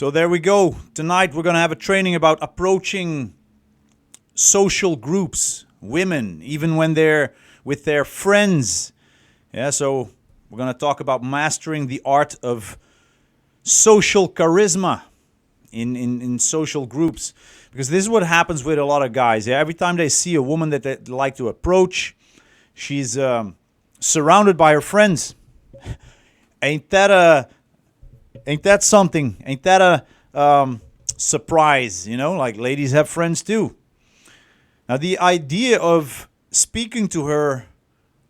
So there we go. Tonight we're going to have a training about approaching social groups, women, even when they're with their friends. Yeah, so we're going to talk about mastering the art of social charisma in social groups. Because this is what happens with a lot of guys. Yeah? Every time they see a woman that they like to approach, she's surrounded by her friends. Ain't that something? Ain't that a surprise? You know, like ladies have friends too. Now, the idea of speaking to her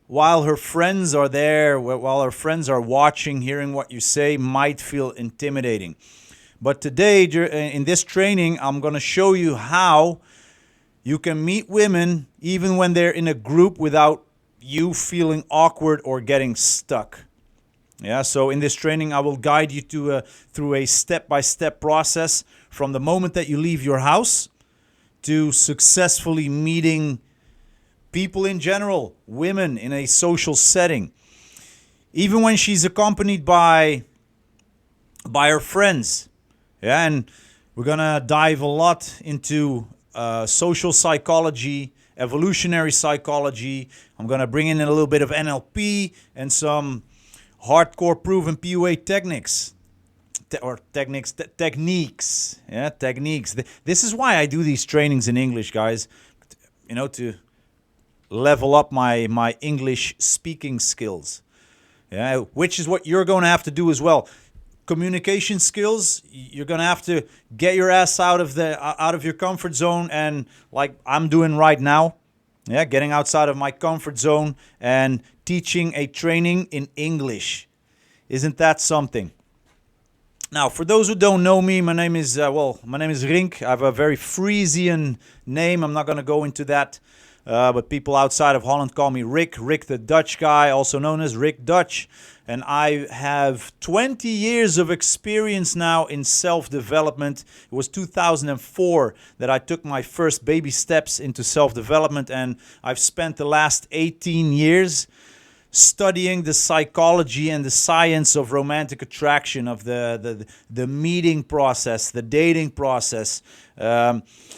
while her friends are there, while her friends are watching, hearing what you say, might feel intimidating. But today, in this training, I'm going to show you how you can meet women even when they're in a group without you feeling awkward or getting stuck. Yeah, so in this training, I will guide you through a step-by-step process from the moment that you leave your house to successfully meeting people in general, women in a social setting. Even when she's accompanied by her friends. Yeah, and we're going to dive a lot into social psychology, evolutionary psychology. I'm going to bring in a little bit of NLP and some hardcore proven PUA techniques. Techniques. Yeah, techniques. This is why I do these trainings in English, guys. You know, to level up my English speaking skills. Yeah, which is what you're going to have to do as well. Communication skills, you're going to have to get your ass out of your comfort zone, and like I'm doing right now, yeah, getting outside of my comfort zone and teaching a training in English. Isn't that something? Now, for those who don't know me, my name is Rink. I have a very Frisian name. I'm not going to go into that, but people outside of Holland call me Rick the Dutch guy, also known as Rick Dutch. And I have 20 years of experience now in self-development. It was 2004 that I took my first baby steps into self-development, and I've spent the last 18 years studying the psychology and the science of romantic attraction, of the meeting process, the dating process,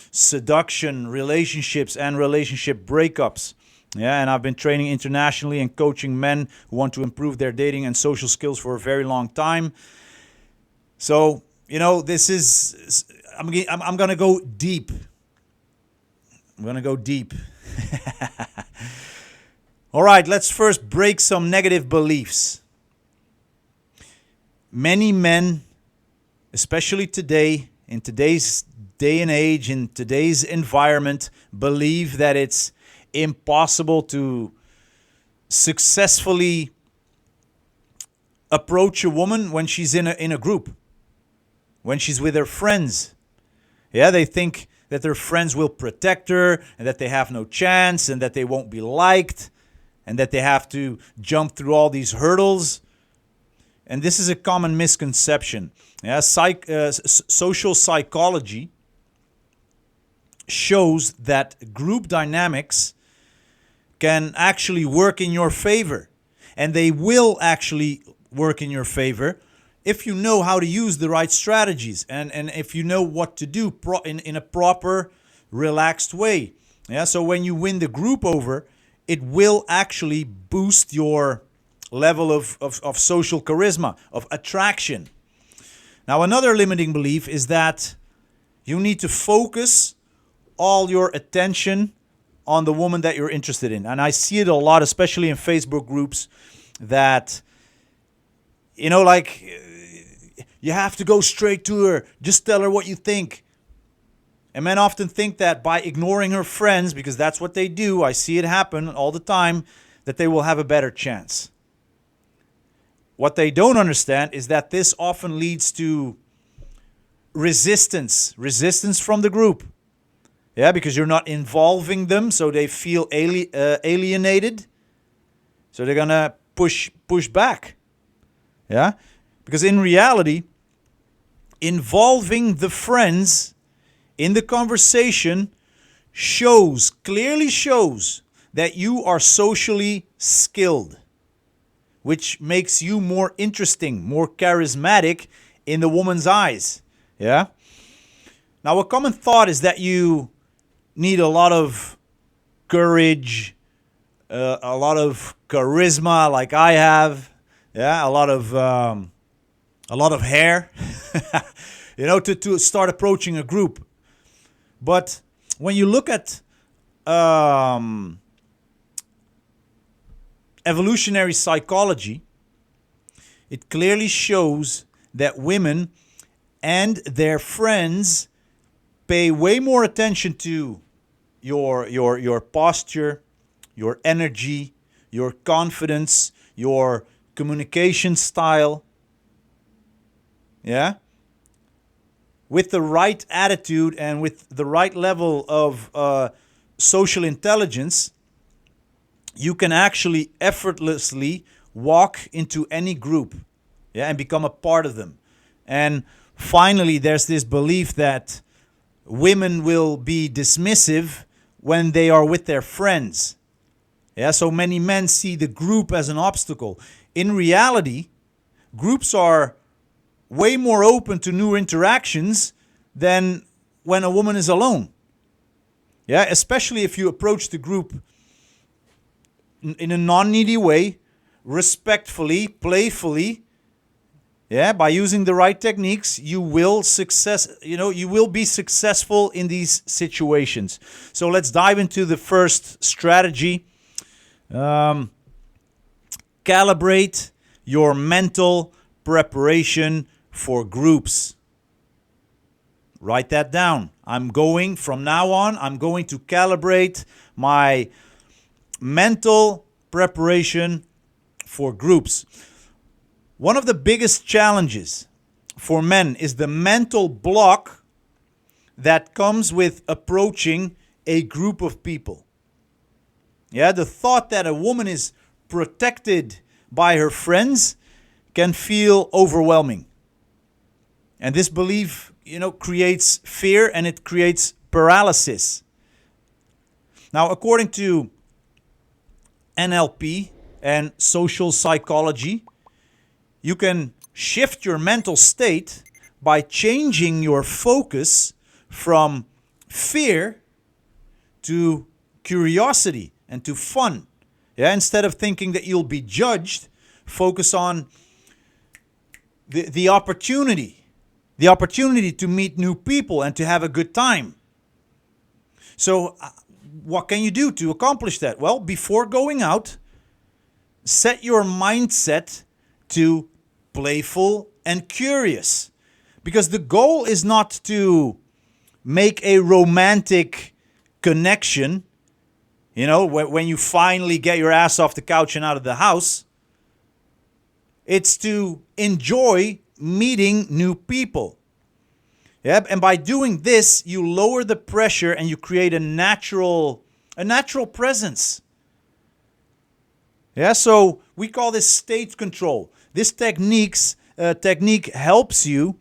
seduction, relationships, and relationship breakups. Yeah, and I've been training internationally and coaching men who want to improve their dating and social skills for a very long time. So, you know, this is, I'm going to go deep. I'm going to go deep. All right, let's first break some negative beliefs. Many men, especially today, in today's day and age, in today's environment, believe that it's impossible to successfully approach a woman when she's in a group, when she's with her friends. Yeah, they think that their friends will protect her and that they have no chance and that they won't be liked and that they have to jump through all these hurdles. And this is a common misconception. Yeah, social psychology shows that group dynamics can actually work in your favor. And they will actually work in your favor if you know how to use the right strategies and if you know what to do in a proper, relaxed way. Yeah, so when you win the group over, it will actually boost your level of social charisma, of attraction. Now, another limiting belief is that you need to focus all your attention on the woman that you're interested in. And I see it a lot, especially in Facebook groups, that, you know, like, you have to go straight to her. Just tell her what you think. And men often think that by ignoring her friends, because that's what they do, I see it happen all the time, that they will have a better chance. What they don't understand is that this often leads to resistance from the group. Yeah, because you're not involving them, so they feel alienated. So they're gonna push back. Yeah, because in reality, involving the friends in the conversation clearly shows that you are socially skilled, which makes you more interesting, more charismatic in the woman's eyes. Yeah. Now, a common thought is that you need a lot of courage, a lot of charisma, like I have. Yeah, a lot of hair. To start approaching a group. But when you look at evolutionary psychology, it clearly shows that women and their friends pay way more attention to your posture, your energy, your confidence, your communication style. Yeah? With the right attitude and with the right level of social intelligence, you can actually effortlessly walk into any group, yeah, and become a part of them. And finally, there's this belief that women will be dismissive when they are with their friends. Yeah, so many men see the group as an obstacle. In reality, groups are way more open to new interactions than when a woman is alone. Yeah, especially if you approach the group in a non-needy way, respectfully, playfully. Yeah, by using the right techniques, you will be successful in these situations. So let's dive into the first strategy. Calibrate your mental preparation for groups. Write that down. From now on, I'm going to calibrate my mental preparation for groups. One of the biggest challenges for men is the mental block that comes with approaching a group of people. Yeah, the thought that a woman is protected by her friends can feel overwhelming. And this belief, creates fear and it creates paralysis. Now, according to NLP and social psychology, you can shift your mental state by changing your focus from fear to curiosity and to fun. Yeah, instead of thinking that you'll be judged, focus on the opportunity to meet new people and to have a good time. So what can you do to accomplish that? Well, before going out, set your mindset to playful and curious. Because the goal is not to make a romantic connection, when you finally get your ass off the couch and out of the house. It's to enjoy meeting new people. Yep, and by doing this, you lower the pressure and you create a natural presence. Yeah, so we call this state control. This technique helps you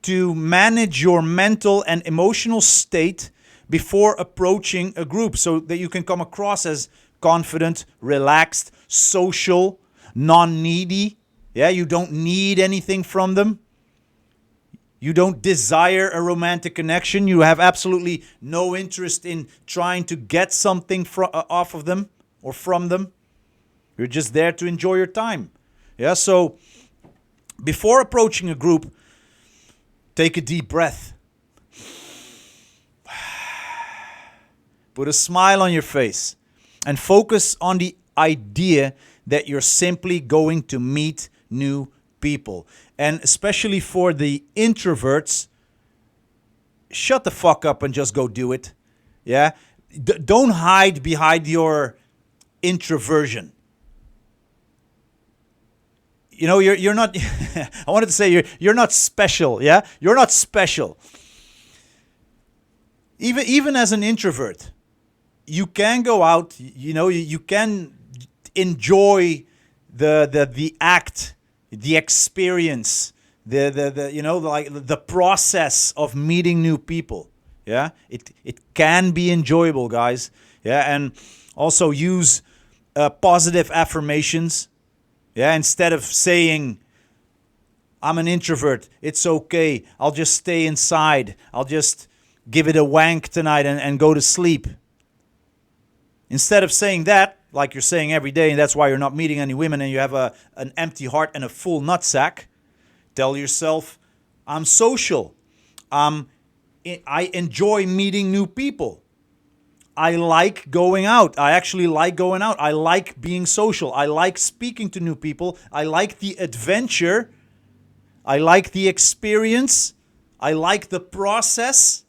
to manage your mental and emotional state before approaching a group so that you can come across as confident, relaxed, social, non-needy. Yeah, you don't need anything from them. You don't desire a romantic connection. You have absolutely no interest in trying to get something off of them or from them. You're just there to enjoy your time. Yeah, so before approaching a group, take a deep breath. Put a smile on your face and focus on the idea that you're simply going to meet new people. And especially for the introverts, shut the fuck up and just go do it. Yeah? Don't hide behind your introversion. You're not I wanted to say you're not special, yeah? You're not special. Even as an introvert, you can go out, you can enjoy the act, the experience, the process of meeting new people. Yeah, it can be enjoyable, guys. Yeah, and also use positive affirmations. Yeah, instead of saying I'm an introvert. It's okay. I'll just stay inside. I'll just give it a wank tonight and go to sleep. Instead of saying that, like you're saying every day, and that's why you're not meeting any women and you have an empty heart and a full nutsack, tell yourself, I'm social. I enjoy meeting new people. I like going out. I actually like going out. I like being social. I like speaking to new people. I like the adventure. I like the experience. I like the process.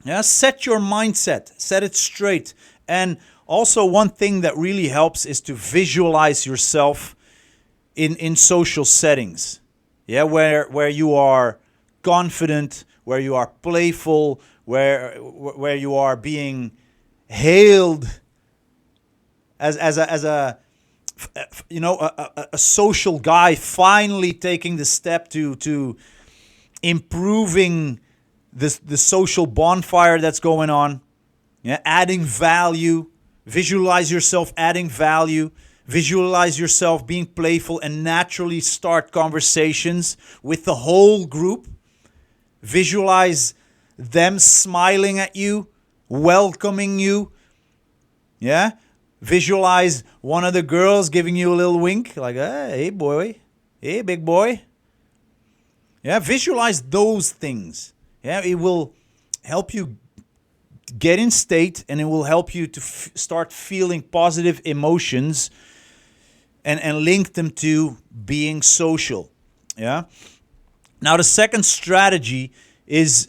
Yeah, set your mindset. Set it straight. And also one thing that really helps is to visualize yourself in social settings. Yeah, where you are confident, where you are playful, where you are being hailed as a a social guy finally taking the step to improving the social bonfire that's going on. Yeah, adding value. Visualize yourself adding value. Visualize yourself being playful and naturally start conversations with the whole group. Visualize them smiling at you, welcoming you. Yeah? Visualize one of the girls giving you a little wink, like, hey, boy, hey, big boy. Yeah, visualize those things. Yeah, it will help you get in state and it will help you to start feeling positive emotions and link them to being social. Yeah. Now, the second strategy is,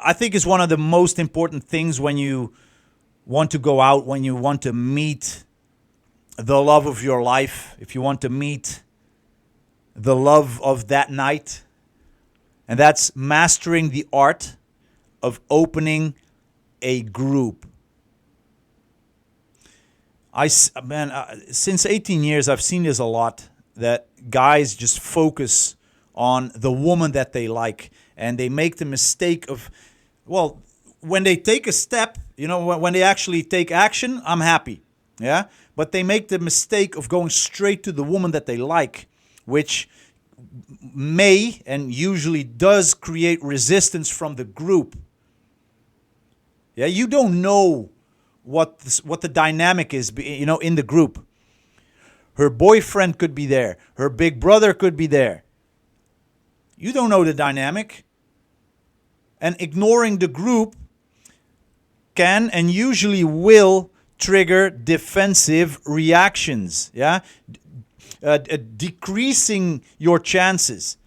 I think, is one of the most important things when you want to go out, when you want to meet the love of your life, if you want to meet the love of that night, and that's mastering the art of opening a group. Since 18 years, I've seen this a lot, that guys just focus on the woman that they like, and they make the mistake of, well, when they take a step, when they actually take action, I'm happy. Yeah. But they make the mistake of going straight to the woman that they like, which may and usually does create resistance from the group. Yeah, you don't know what the dynamic is, in the group. Her boyfriend could be there. Her big brother could be there. You don't know the dynamic. And ignoring the group can and usually will trigger defensive reactions. Yeah, decreasing your chances.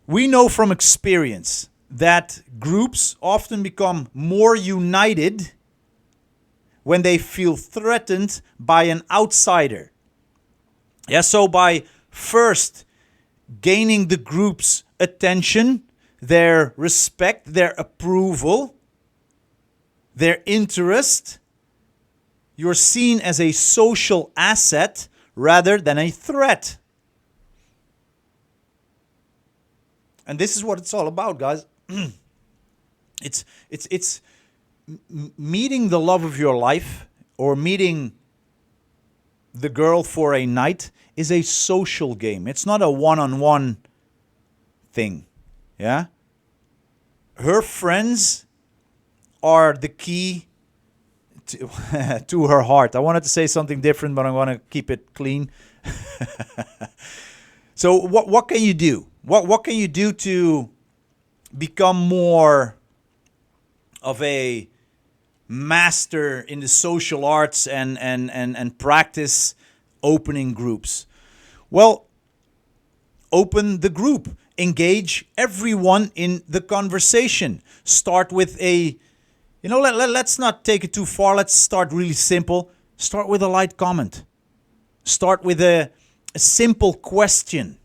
We know from experience that groups often become more united when they feel threatened by an outsider. Yeah, so by first gaining the group's attention, their respect, their approval, their interest, you're seen as a social asset rather than a threat. And this is what it's all about, guys. It's meeting the love of your life, or meeting the girl for a night, is a social game. It's not a one-on-one thing. Yeah? Her friends are the key to her heart. I wanted to say something different, but I want to keep it clean. So what can you do? What can you do to become more of a master in the social arts and practice opening groups? Well, open the group. Engage everyone in the conversation. Start with let's not take it too far. Let's start really simple. Start with a light comment. Start with a simple question.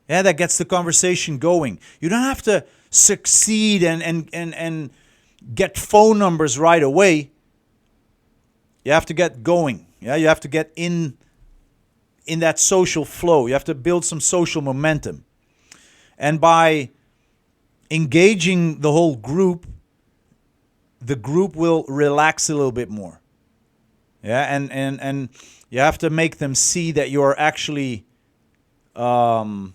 Yeah, that gets the conversation going. You don't have to succeed and get phone numbers right away. You have to get going. Yeah, you have to get in that social flow. You have to build some social momentum. And by engaging the whole group, the group will relax a little bit more. Yeah, and you have to make them see that you're actually um,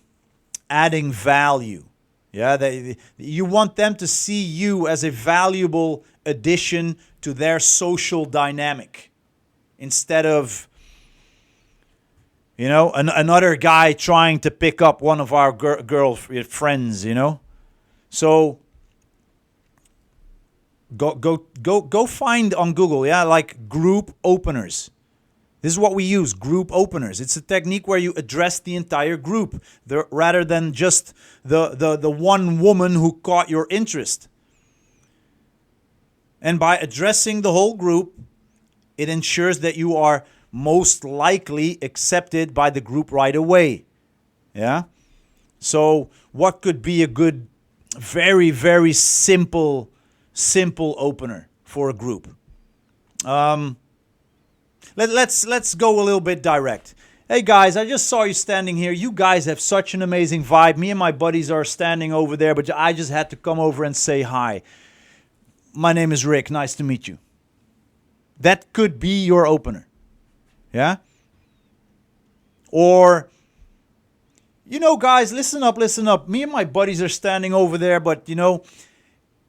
adding value. Yeah, you want them to see you as a valuable addition to their social dynamic instead of, another guy trying to pick up one of our girl friends. So go find on Google, yeah, like group openers. This is what we use, group openers. It's a technique where you address the entire group rather than just the one woman who caught your interest. And by addressing the whole group, it ensures that you are most likely accepted by the group right away. Yeah? So what could be a good, very, very simple opener for a group? Let's go a little bit direct. Hey guys, I just saw you standing here. You guys have such an amazing vibe. Me and my buddies are standing over there, but I just had to come over and say hi. My name is Rick. Nice to meet you. That could be your opener. Yeah? Or, guys, listen up. Me and my buddies are standing over there, but,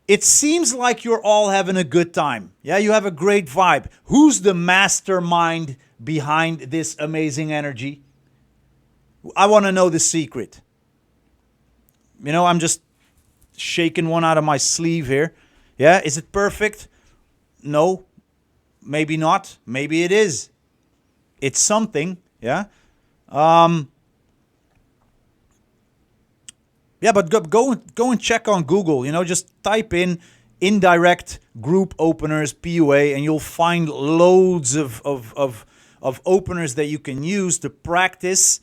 it seems like you're all having a good time. Yeah, you have a great vibe. Who's the mastermind behind this amazing energy? I want to know the secret. I'm just shaking one out of my sleeve here. Yeah, is it perfect? No, maybe not. Maybe it is. It's something. Yeah. Yeah, but go and check on Google. Just type in indirect group openers, PUA, and you'll find loads of openers that you can use to practice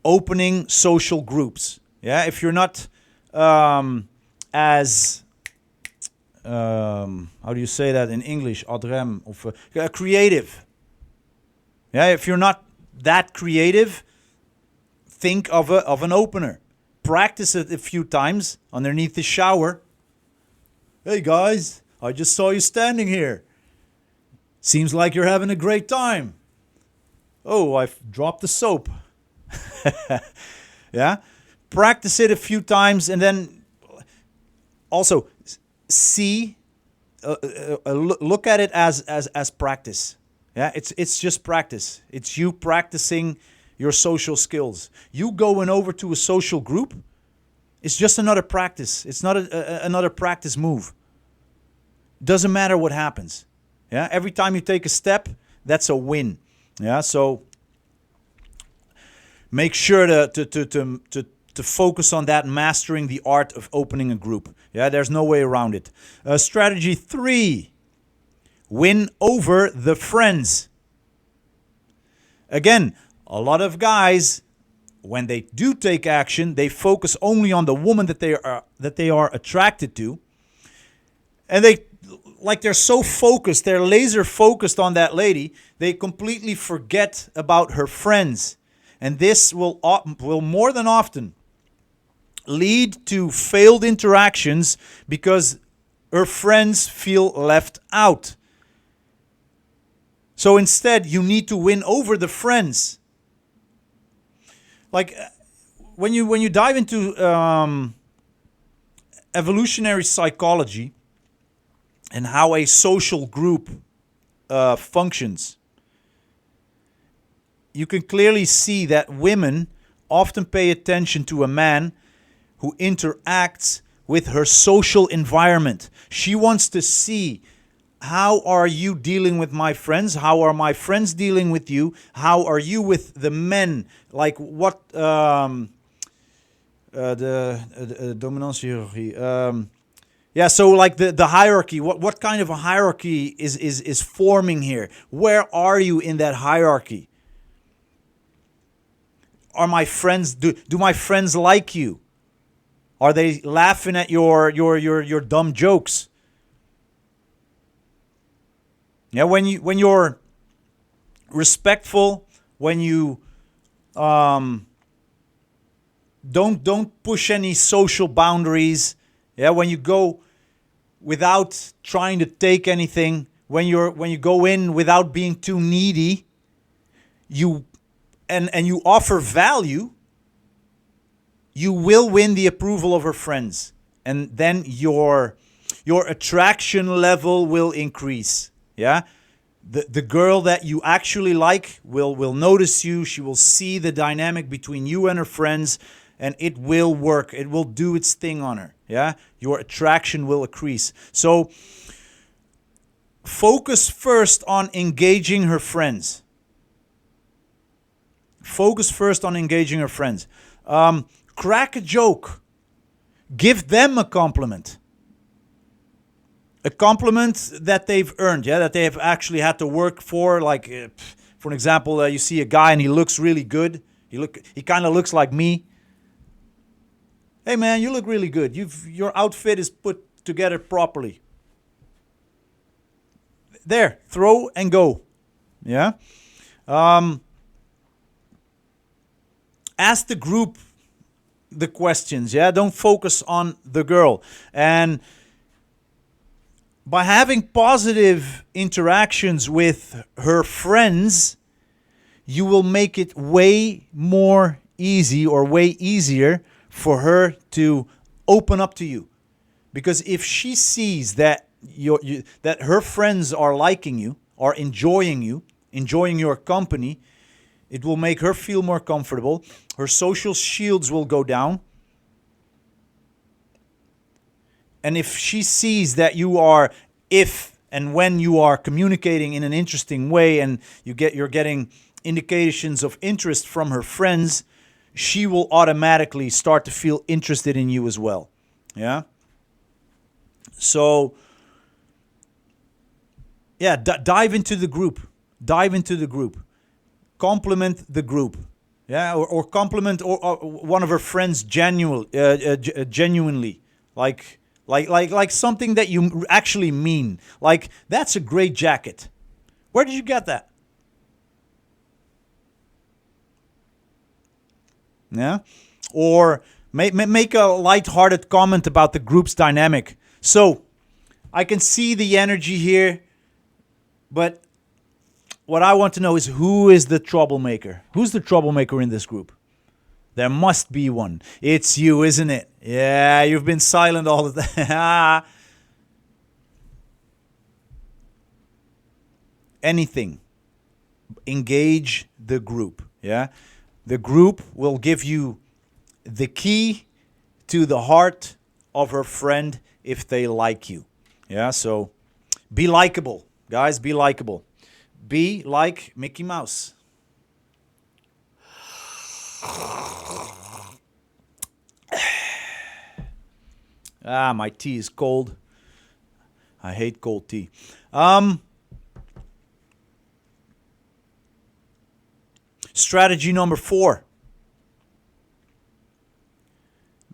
opening social groups. Yeah, if you're not as how do you say that in English? Adrem of creative. Yeah, if you're not that creative, think of an opener. Practice it a few times underneath the shower. Hey guys, I just saw you standing here. Seems like you're having a great time. Oh, I've dropped the soap. Yeah? Practice it a few times and then also see, look at it as practice. Yeah, it's just practice. It's you practicing your social skills. You going over to a social group, it's just another practice. It's not another practice move. Doesn't matter what happens. Yeah, every time you take a step, that's a win. Yeah, so make sure to focus on that, mastering the art of opening a group. Yeah, there's no way around it. Strategy 3, win over the friends. Again, a lot of guys, when they do take action, they focus only on the woman that they are attracted to, and they're so focused, they're laser focused on that lady, they completely forget about her friends, and this will more than often lead to failed interactions because her friends feel left out. So instead, you need to win over the friends. Like when you dive into evolutionary psychology and how a social group functions, you can clearly see that women often pay attention to a man who interacts with her social environment. She wants to see, how are you dealing with my friends? How are my friends dealing with you? How are you with the men? Like what the dominantie. Yeah, so like the hierarchy. What kind of a hierarchy is forming here? Where are you in that hierarchy? Are my friends do my friends like you? Are they laughing at your dumb jokes? Yeah, when you're respectful, when you don't push any social boundaries. Yeah, when you go without trying to take anything, when you go in without being too needy, you offer value, you will win the approval of her friends, and then your attraction level will increase. Yeah, the girl that you actually like will notice you. She will see the dynamic between you and her friends, and it will work. It will do its thing on her. Yeah, your attraction will increase. So focus first on engaging her friends. Focus first on engaging her friends. Crack a joke. Give them a compliment. A compliment that they've earned, yeah, that they have actually had to work for. Like, for an example, you see a guy and he looks really good. He kind of looks like me. Hey man, you look really good. Your outfit is put together properly. There, throw and go. Yeah. Ask the group the questions. Yeah, don't focus on the girl. And by having positive interactions with her friends, you will make it way more easy or way easier for her to open up to you. Because if she sees that that her friends are liking you, are enjoying you, enjoying your company, it will make her feel more comfortable. Her social shields will go down. And if she sees that you are, if and when you are communicating in an interesting way and you're getting indications of interest from her friends, she will automatically start to feel interested in you as well. Yeah. So, yeah, dive into the group. Dive into the group. Compliment the group. Yeah, or compliment or one of her friends genuinely, like something that you actually mean. Like, that's a great jacket. Where did you get that? Yeah, or make a light-hearted comment about the group's dynamic. So, I can see the energy here, but what I want to know is, who is the troublemaker? Who's the troublemaker in this group? There must be one. It's you, isn't it? Yeah, you've been silent all the time. Anything. Engage the group. Yeah? The group will give you the key to the heart of her friend if they like you. Yeah, so be likable. Guys, be likable. Be like Mickey Mouse. My tea is cold. I hate cold tea. Strategy number 4.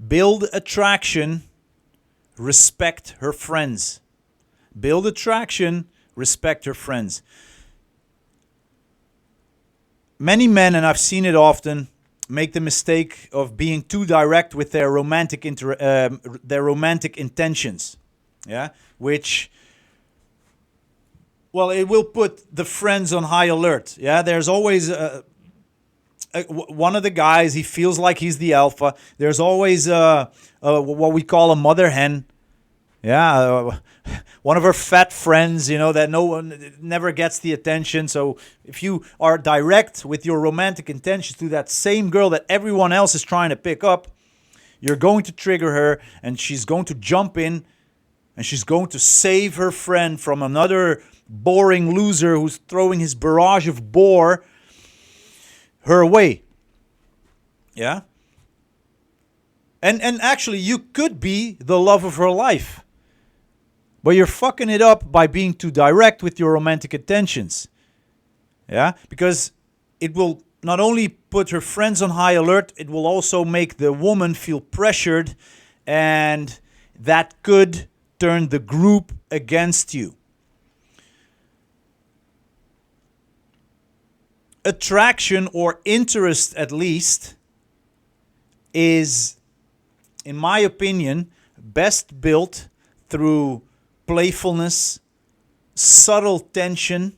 Build attraction, respect her friends. Build attraction, respect her friends. Many men, and I've seen it often, make the mistake of being too direct with their romantic intentions. Yeah, which, well, it will put the friends on high alert. Yeah, there's always one of the guys. He feels like he's the alpha. There's always what we call a mother hen. Yeah, one of her fat friends, that no one never gets the attention. So if you are direct with your romantic intentions to that same girl that everyone else is trying to pick up, you're going to trigger her, and she's going to jump in, and she's going to save her friend from another boring loser who's throwing his barrage of bore her way. Yeah? And actually, you could be the love of her life. But you're fucking it up by being too direct with your romantic intentions. Yeah? Because it will not only put her friends on high alert, it will also make the woman feel pressured, and that could turn the group against you. Attraction, or interest at least, is, in my opinion, best built through playfulness, subtle tension,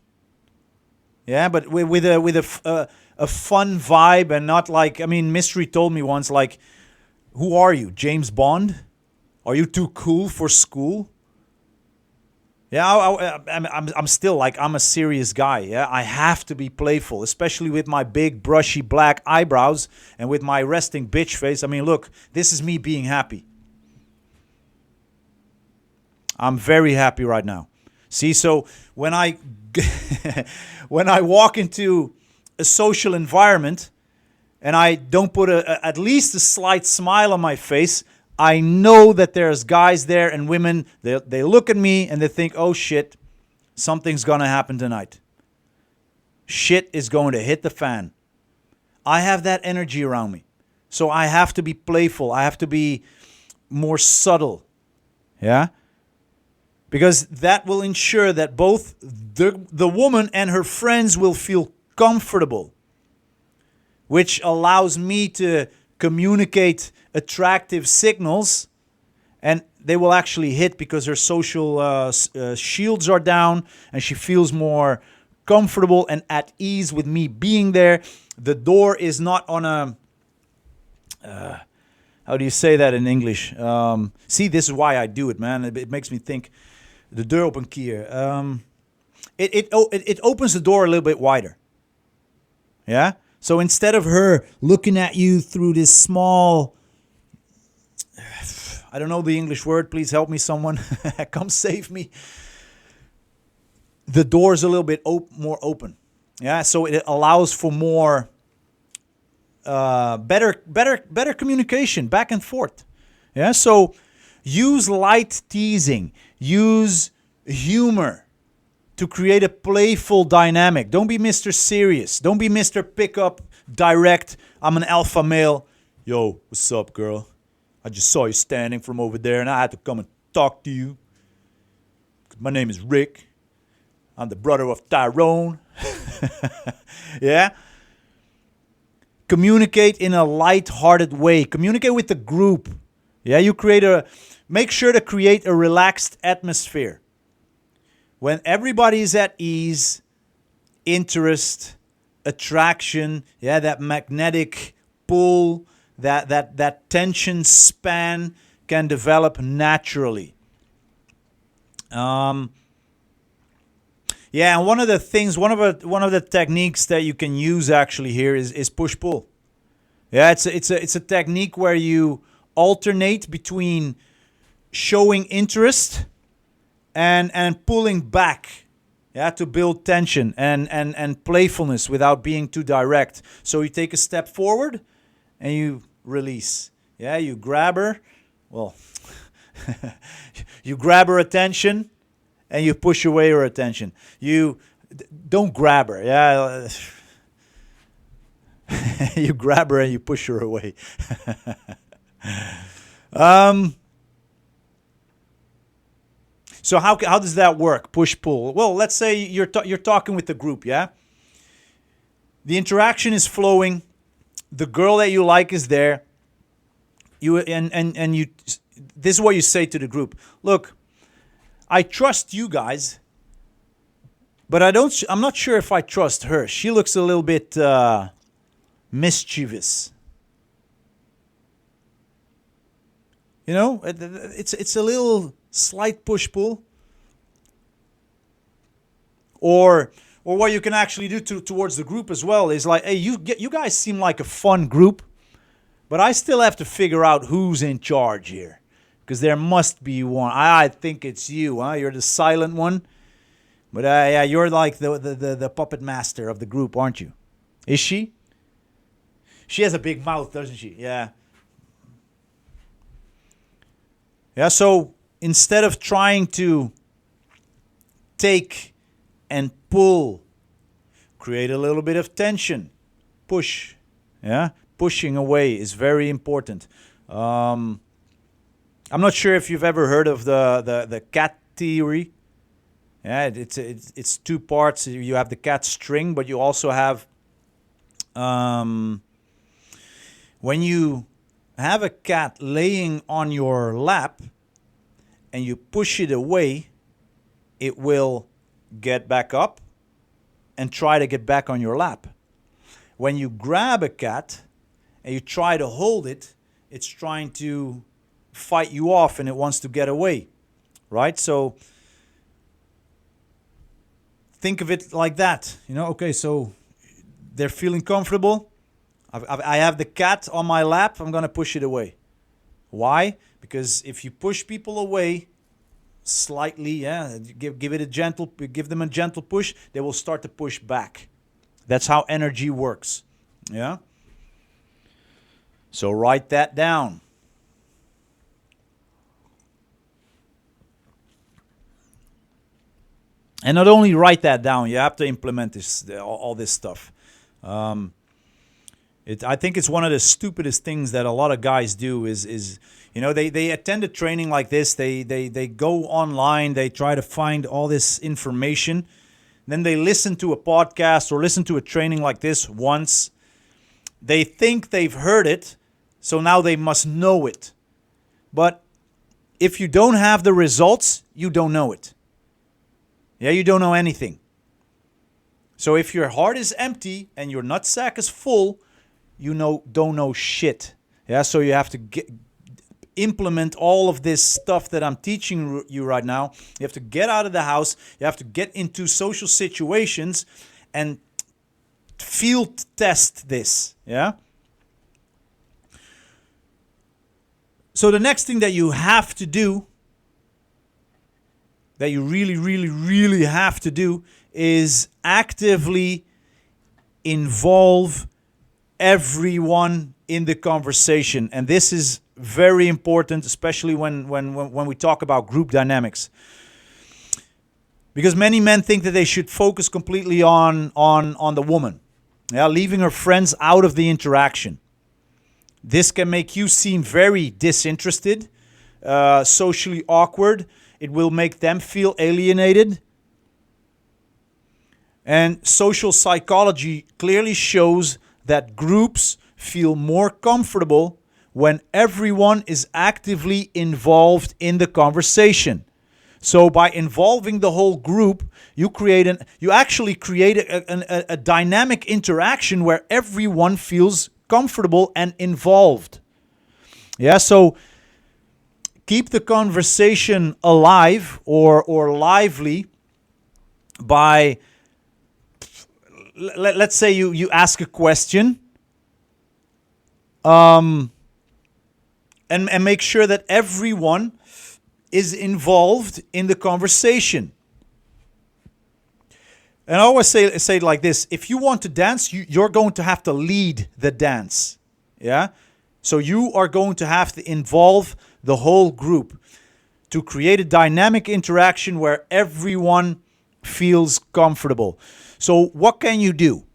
yeah, but with a fun vibe, and not like, Mystery told me once, like, Who are you, James Bond? Are you too cool for school? Yeah, I'm still like, I'm a serious guy. Yeah, I have to be playful, especially with my big brushy black eyebrows and with my resting bitch face. I mean, look, this is me being happy. I'm very happy right now. See, so when I when I walk into a social environment and I don't put at least a slight smile on my face, I know that there's guys there and women. They look at me and they think, "Oh shit, something's gonna happen tonight. Shit is going to hit the fan." I have that energy around me, so I have to be playful. I have to be more subtle. Yeah. Because that will ensure that both the woman and her friends will feel comfortable, which allows me to communicate attractive signals, and they will actually hit because her social shields are down and she feels more comfortable and at ease with me being there. The door is not on a how do you say that in English? See, this is why I do it, man. It makes me think. De deur op een kier. It opens the door a little bit wider. Yeah? So instead of her looking at you through this small, I don't know the English word, please help me someone. Come save me. The door's a little bit more open. Yeah, so it allows for more better communication back and forth. Yeah, so use light teasing, use humor to create a playful dynamic. Don't be Mr. Serious. Don't be Mr. Pickup, direct. I'm an alpha male. Yo, what's up, girl? I just saw you standing from over there and I had to come and talk to you. My name is Rick. I'm the brother of Tyrone. Yeah? Communicate in a light-hearted way. Communicate with the group. Yeah, make sure to create a relaxed atmosphere. When everybody is at ease, interest, attraction, yeah, that magnetic pull, that tension span can develop naturally. Yeah, and one of the techniques that you can use actually here is push pull. Yeah, it's a technique where you alternate between showing interest and pulling back, yeah, to build tension and playfulness without being too direct. So you take a step forward and you release. Yeah, you grab her. Well, you grab her attention and you push away her attention. You don't grab her. Yeah. You grab her and you push her away. So how does that work? Push pull. Well, let's say you're talking with the group, yeah. The interaction is flowing. The girl that you like is there. You and you. This is what you say to the group. Look, I trust you guys, but I'm not sure if I trust her. She looks a little bit mischievous. You know, it's a little slight push pull. Or what you can actually do towards the group as well is like, hey, you guys seem like a fun group, but I still have to figure out who's in charge here, because there must be one. I think it's you, huh? You're the silent one, but yeah, you're like the puppet master of the group, aren't you? Is she? She has a big mouth, doesn't she? Yeah. Yeah. So instead of trying to take and pull, create a little bit of tension, push. Yeah, pushing away is very important. I'm not sure if you've ever heard of the cat theory. Yeah, it's two parts. You have the cat string, but you also have when you have a cat laying on your lap and you push it away, it will get back up and try to get back on your lap. When you grab a cat and you try to hold it, it's trying to fight you off and it wants to get away, right? So think of it like that. Okay, so they're feeling comfortable. I have the cat on my lap. I'm going to push it away. Why? Because if you push people away slightly, give them a gentle push, they will start to push back. That's how energy works. Yeah? So write that down. And not only write that down, you have to implement all this stuff. I think it's one of the stupidest things that a lot of guys do is they attend a training like this, they go online, they try to find all this information, then they listen to a podcast or listen to a training like this once. They think they've heard it, so now they must know it. But if you don't have the results, you don't know it. Yeah, you don't know anything. So if your heart is empty and your nutsack is full, don't know shit. Yeah, so you have to implement all of this stuff that I'm teaching you right now. You have to get out of the house. You have to get into social situations and field test this. Yeah. So the next thing that you have to do, that you really, really, really have to do, is actively involve everyone in the conversation. And this is very important, especially when we talk about group dynamics. Because many men think that they should focus completely on the woman, leaving her friends out of the interaction. This can make you seem very disinterested, socially awkward. It will make them feel alienated. And social psychology clearly shows that groups feel more comfortable when everyone is actively involved in the conversation. So by involving the whole group, you actually create a dynamic interaction where everyone feels comfortable and involved. Yeah, so keep the conversation alive or lively by, let's say you ask a question, and make sure that everyone is involved in the conversation. And I always say it like this: if you want to dance, you're going to have to lead the dance. Yeah? So you are going to have to involve the whole group to create a dynamic interaction where everyone feels comfortable. So what can you do?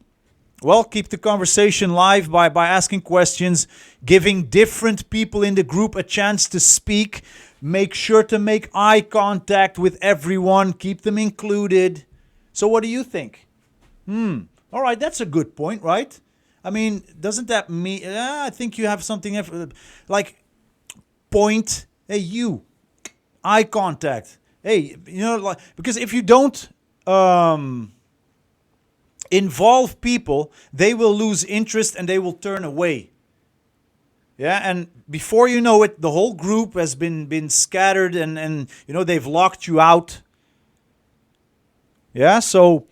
Well, keep the conversation live by asking questions, giving different people in the group a chance to speak. Make sure to make eye contact with everyone. Keep them included. So what do you think? All right, that's a good point, right? I mean, doesn't that mean... I think you have something... like, point. Hey, you. Eye contact. Hey, like... Because if you don't... involve people, they will lose interest and they will turn away. Yeah, and before you know it, the whole group has been scattered and they've locked you out. Yeah, so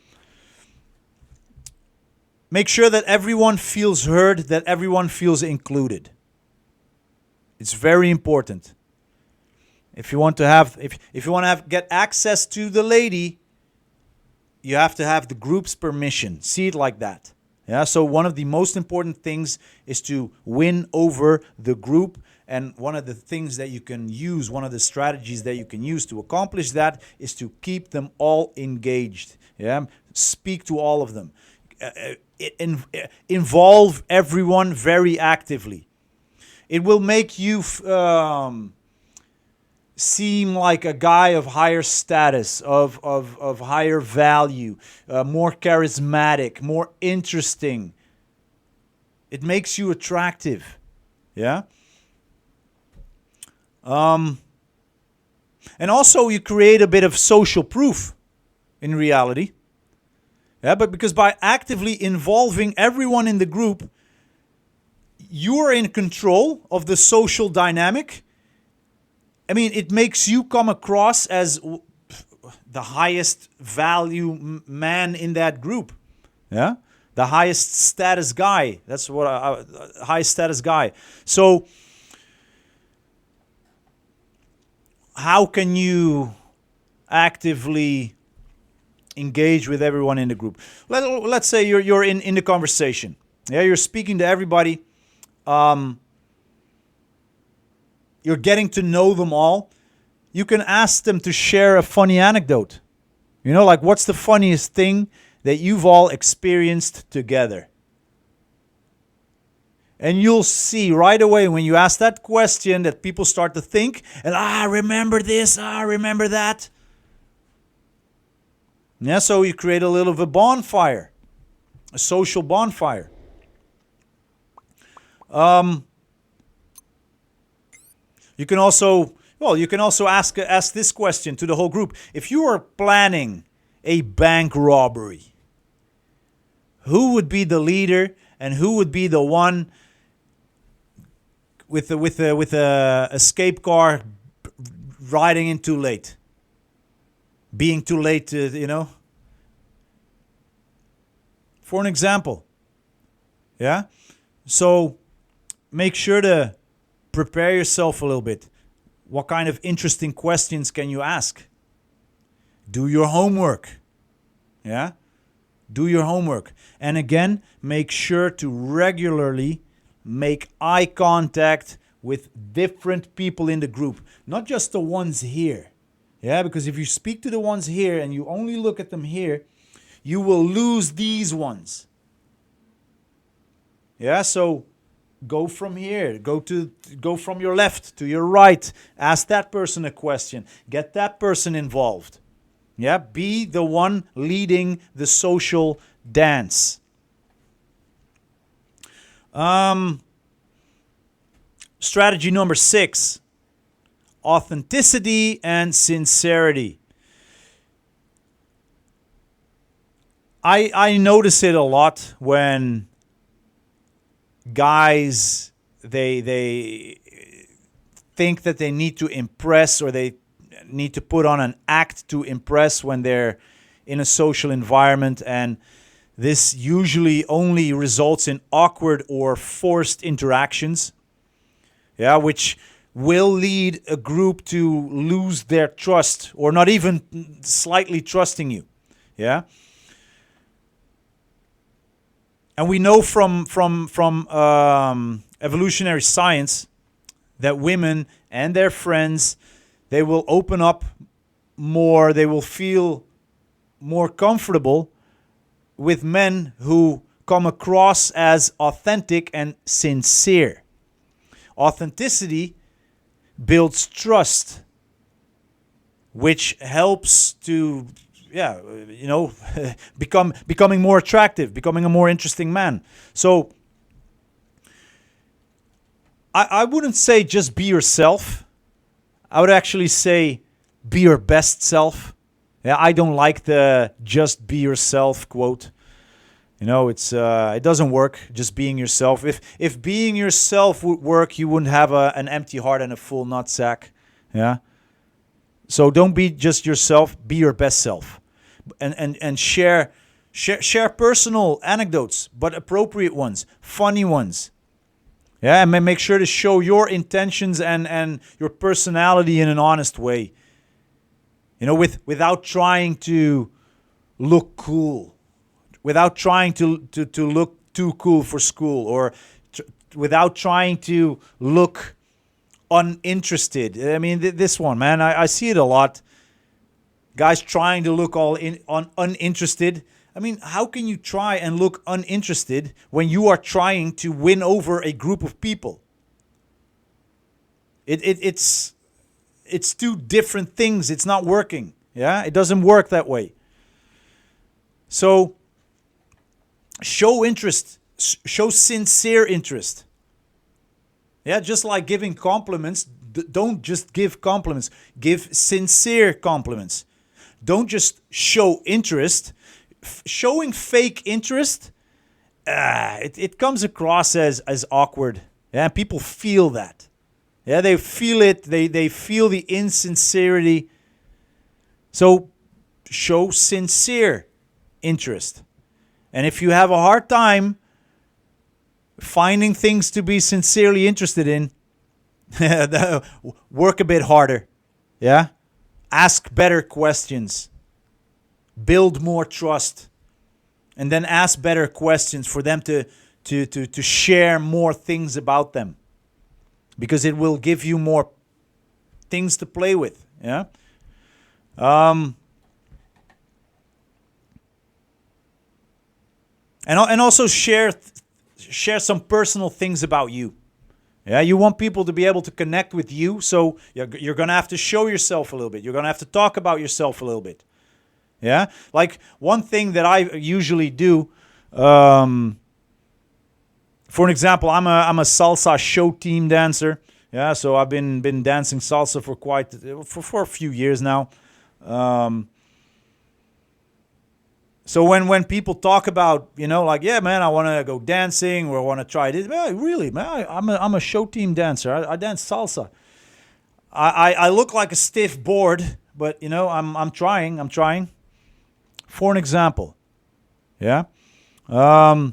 make sure that everyone feels heard, that everyone feels included. It's very important. If you want to get access to the lady, you have to have the group's permission. See it like that. Yeah. So one of the most important things is to win over the group. And one of the things that you can use, one of the strategies that you can use to accomplish that is to keep them all engaged. Yeah. Speak to all of them. Involve everyone very actively. It will make you seem like a guy of higher status, of higher value, more charismatic, more interesting. It makes you attractive. Yeah? And also you create a bit of social proof in reality. Yeah, but because by actively involving everyone in the group, you are in control of the social dynamic. I mean, it makes you come across as the highest value man in that group. Yeah, the highest status guy. That's what highest status guy. So how can you actively engage with everyone in the group? Let's say you're in the conversation. Yeah, you're speaking to everybody. You're getting to know them all. You can ask them to share a funny anecdote. You know, like, what's the funniest thing that you've all experienced together? And you'll see right away when you ask that question that people start to think, and remember this, remember that. Yeah, so you create a little of a bonfire, a social bonfire. You can also ask this question to the whole group. If you are planning a bank robbery, who would be the leader and who would be the one with a escape car riding in too late, being too late to, for an example. Yeah, so make sure to prepare yourself a little bit. What kind of interesting questions can you ask? Do your homework. Yeah? Do your homework. And again, make sure to regularly make eye contact with different people in the group, not just the ones here. Yeah, because if you speak to the ones here and you only look at them here, you will lose these ones. Yeah, so go from here, go from your left to your right, ask that person a question, get that person involved. Yeah, be the one leading the social dance. Strategy number 6, authenticity and sincerity. I notice it a lot when guys they think that they need to impress, or they need to put on an act to impress when they're in a social environment, and this usually only results in awkward or forced interactions, yeah, which will lead a group to lose their trust or not even slightly trusting you. Yeah. And we know from evolutionary science that women and their friends, they will open up more, they will feel more comfortable with men who come across as authentic and sincere. Authenticity builds trust, which helps to becoming more attractive, becoming a more interesting man. So I wouldn't say just be yourself. I would actually say be your best self. Yeah, I don't like the just be yourself quote. It doesn't work, just being yourself. If being yourself would work, you wouldn't have an empty heart and a full nutsack. Yeah. So don't be just yourself, be your best self. And share personal anecdotes, but appropriate ones, funny ones. Yeah, and make sure to show your intentions and your personality in an honest way. Without trying to look cool, without trying to look too cool for school, or without trying to look uninterested. I mean, this one, man, I see it a lot. Guys trying to look uninterested. I mean, how can you try and look uninterested when you are trying to win over a group of people? It's two different things. It's not working. Yeah, it doesn't work that way. So show interest, show sincere interest. Yeah, just like giving compliments, don't just give compliments, give sincere compliments. Don't just show interest. Showing fake interest it comes across as awkward. Yeah, people feel that. Yeah, they feel it. They feel the insincerity. So show sincere interest. And if you have a hard time finding things to be sincerely interested in, work a bit harder. Yeah? Ask better questions. Build more trust. And then ask better questions for them to share more things about them. Because it will give you more things to play with. Yeah? And also share some personal things about you. Yeah, you want people to be able to connect with you, so you're going to have to show yourself a little bit. You're going to have to talk about yourself a little bit. Yeah? Like one thing that I usually do, for an example, I'm a salsa show team dancer. Yeah, so I've been dancing salsa for a few years now. So when people talk about, like, yeah, man, I want to go dancing or I want to try this, man, really, man, I'm a show team dancer. I dance salsa. I look like a stiff board, but I'm trying. For an example, yeah. But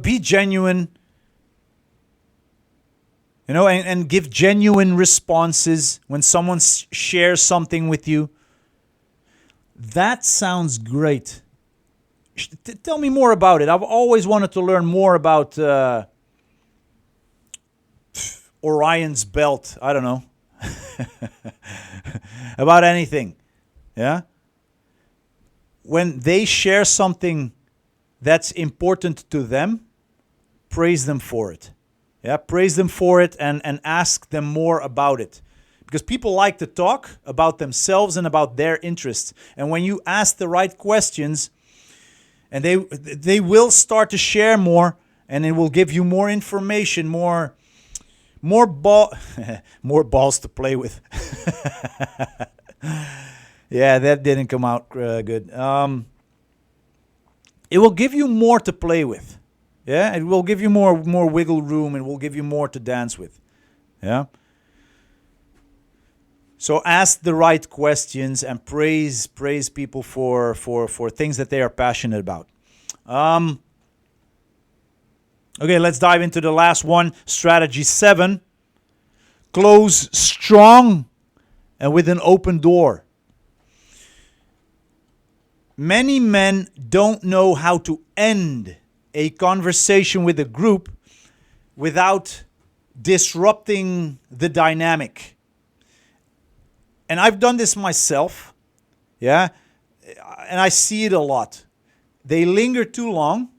be genuine, and give genuine responses when someone shares something with you. That sounds great. Tell me more about it. I've always wanted to learn more about Orion's belt. I don't know. About anything. Yeah? When they share something that's important to them, praise them for it. Yeah, praise them for it and ask them more about it. Because people like to talk about themselves and about their interests. And when you ask the right questions, and they will start to share more, and it will give you more information, more balls to play with. Yeah, that didn't come out good. It will give you more to play with. Yeah, it will give you more wiggle room. It will give you more to dance with. Yeah. So ask the right questions and praise people for things that they are passionate about. Okay, let's dive into the last one. Strategy 7. Close strong and with an open door. Many men don't know how to end a conversation with a group without disrupting the dynamic. And I've done this myself, yeah, and I see it a lot. They linger too long,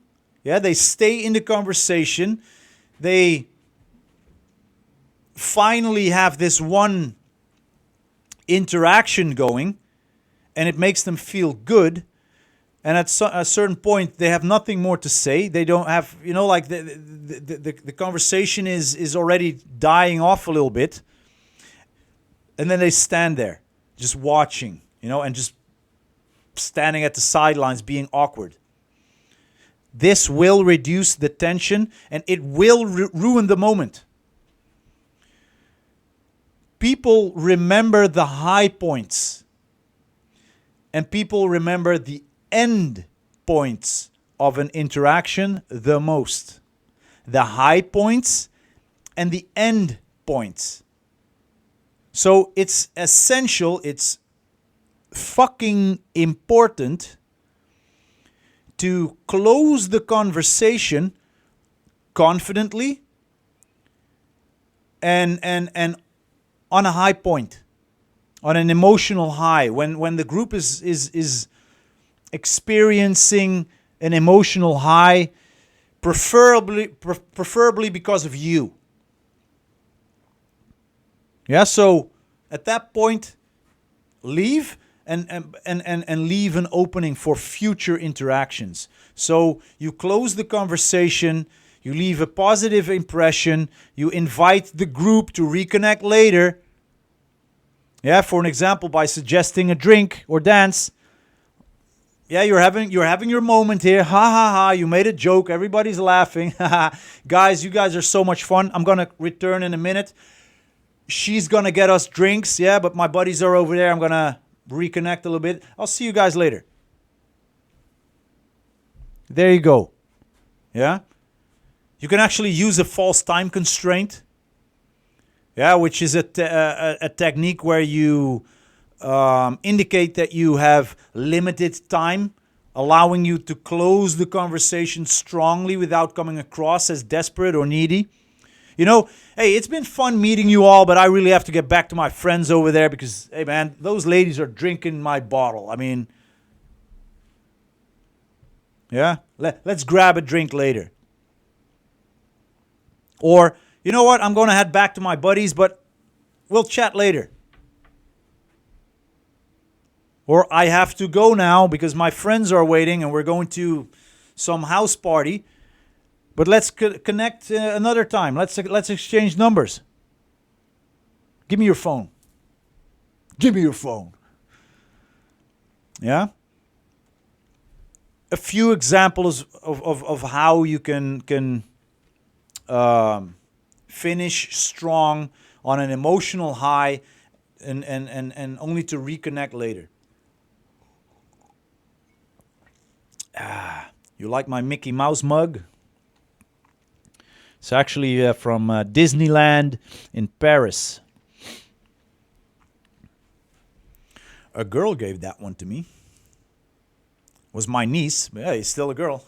yeah, they stay in the conversation, they finally have this one interaction going, and it makes them feel good, and at a certain point, they have nothing more to say. They don't have, like the conversation is already dying off a little bit. And then they stand there, just watching, and just standing at the sidelines, being awkward. This will reduce the tension, and it will ruin the moment. People remember the high points, and people remember the end points of an interaction the most. The high points and the end points. So it's essential, it's fucking important to close the conversation confidently and on a high point, on an emotional high. When the group is experiencing an emotional high, preferably because of you. Yeah, so at that point, leave and leave an opening for future interactions. So you close the conversation, you leave a positive impression, you invite the group to reconnect later. Yeah, for an example, by suggesting a drink or dance. Yeah, you're having your moment here. Ha ha ha! You made a joke. Everybody's laughing. Guys, you guys are so much fun. I'm gonna return in a minute. She's gonna get us drinks. Yeah, but my buddies are over there. I'm gonna reconnect a little bit. I'll see you guys later. There you go. Yeah. You can actually use a false time constraint. Yeah, which is a technique where you indicate that you have limited time, allowing you to close the conversation strongly without coming across as desperate or needy. You know, hey, it's been fun meeting you all, but I really have to get back to my friends over there because, hey, man, those ladies are drinking my bottle. I mean, yeah, let's grab a drink later. Or, you know what, I'm going to head back to my buddies, but we'll chat later. Or I have to go now because my friends are waiting and we're going to some house party. But let's connect another time. Let's exchange numbers. Give me your phone. Give me your phone. Yeah? A few examples of how you can finish strong on an emotional high and only to reconnect later. You like my Mickey Mouse mug? It's actually from Disneyland in Paris. A girl gave that one to me. Was my niece, but hey, still a girl.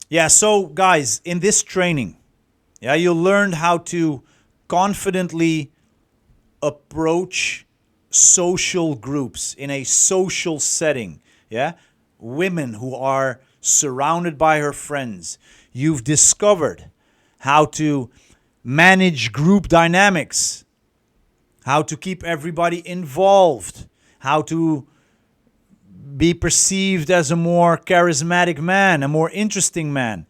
Yeah, so guys, in this training, yeah, you'll learn how to confidently approach social groups in a social setting. Yeah, women who are surrounded by her friends. You've discovered how to manage group dynamics, how to keep everybody involved, how to be perceived as a more charismatic man, a more interesting man.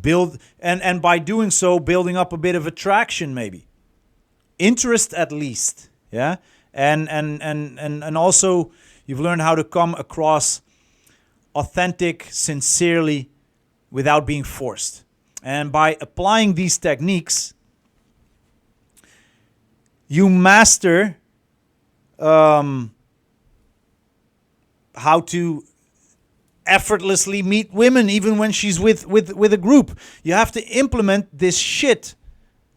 Build and by doing so, building up a bit of attraction, maybe. Interest at least. Yeah? And also you've learned how to come across authentic, sincerely, without being forced. And by applying these techniques, you master how to effortlessly meet women even when she's with a group. You have to implement this shit.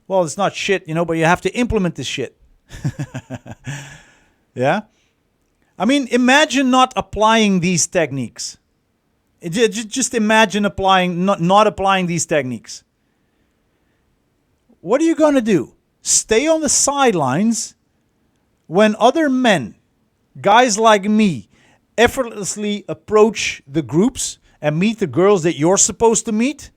Well, it's not shit, but you have to implement this shit. Yeah? I mean, imagine not applying these techniques. Just imagine not applying these techniques. What are you going to do? Stay on the sidelines when other men, guys like me, effortlessly approach the groups and meet the girls that you're supposed to meet?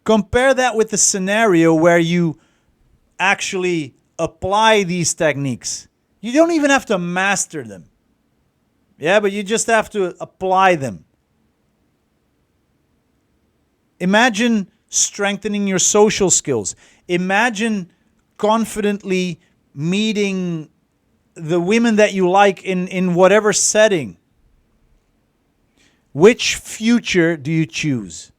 Compare that with the scenario where you actually apply these techniques. You don't even have to master them. Yeah, but you just have to apply them. Imagine strengthening your social skills. Imagine confidently meeting the women that you like in whatever setting. Which future do you choose?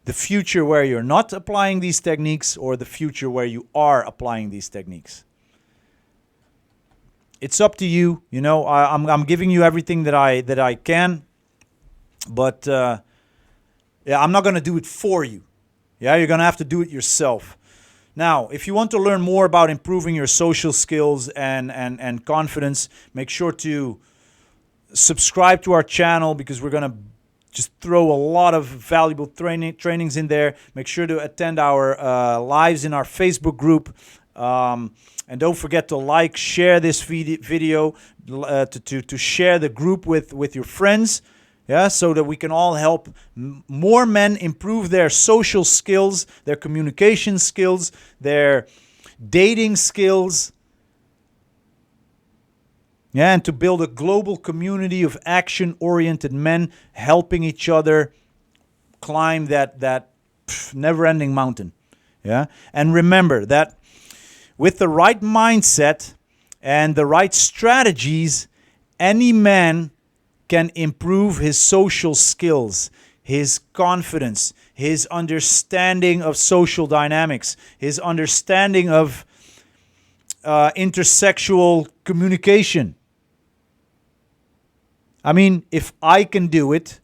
The future where you're not applying these techniques, or the future where you are applying these techniques? It's up to you. I'm giving you everything that I can, but yeah, I'm not going to do it for you. Yeah, you're going to have to do it yourself. Now, if you want to learn more about improving your social skills and confidence, make sure to subscribe to our channel, because we're going to just throw a lot of valuable trainings in there. Make sure to attend our lives in our Facebook group. And don't forget to like, share this video, to share the group with your friends. Yeah, so that we can all help more men improve their social skills, their communication skills, their dating skills. Yeah, and to build a global community of action-oriented men helping each other climb that never-ending mountain. Yeah, and remember that with the right mindset and the right strategies, any man can improve his social skills, his confidence, his understanding of social dynamics, his understanding of intersexual communication. I mean, if I can do it,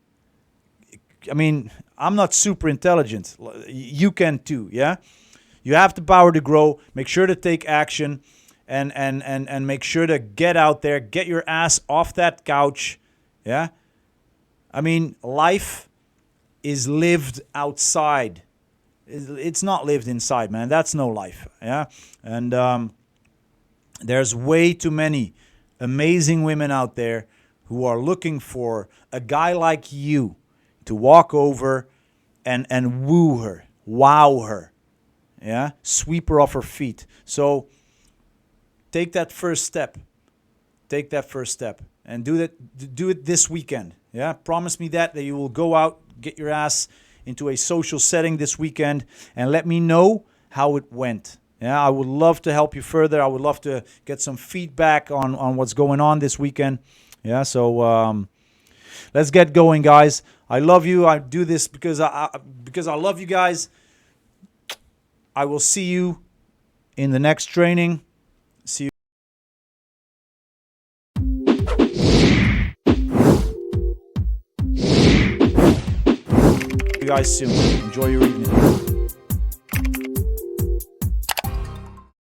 I mean, I'm not super intelligent. You can too, yeah? You have the power to grow. Make sure to take action and make sure to get out there, get your ass off that couch, yeah? I mean, life is lived outside. It's not lived inside, man. That's no life, yeah? And there's way too many amazing women out there who are looking for a guy like you to walk over and woo her, wow her, yeah, sweep her off her feet. So take that first step. Take that first step and do it this weekend. Yeah, promise me that you will go out, get your ass into a social setting this weekend, and let me know how it went. Yeah, I would love to help you further. I would love to get some feedback on what's going on this weekend. Yeah, so let's get going, guys. I love you. I do this because I love you guys. I will see you in the next training. See you guys soon. Enjoy your evening.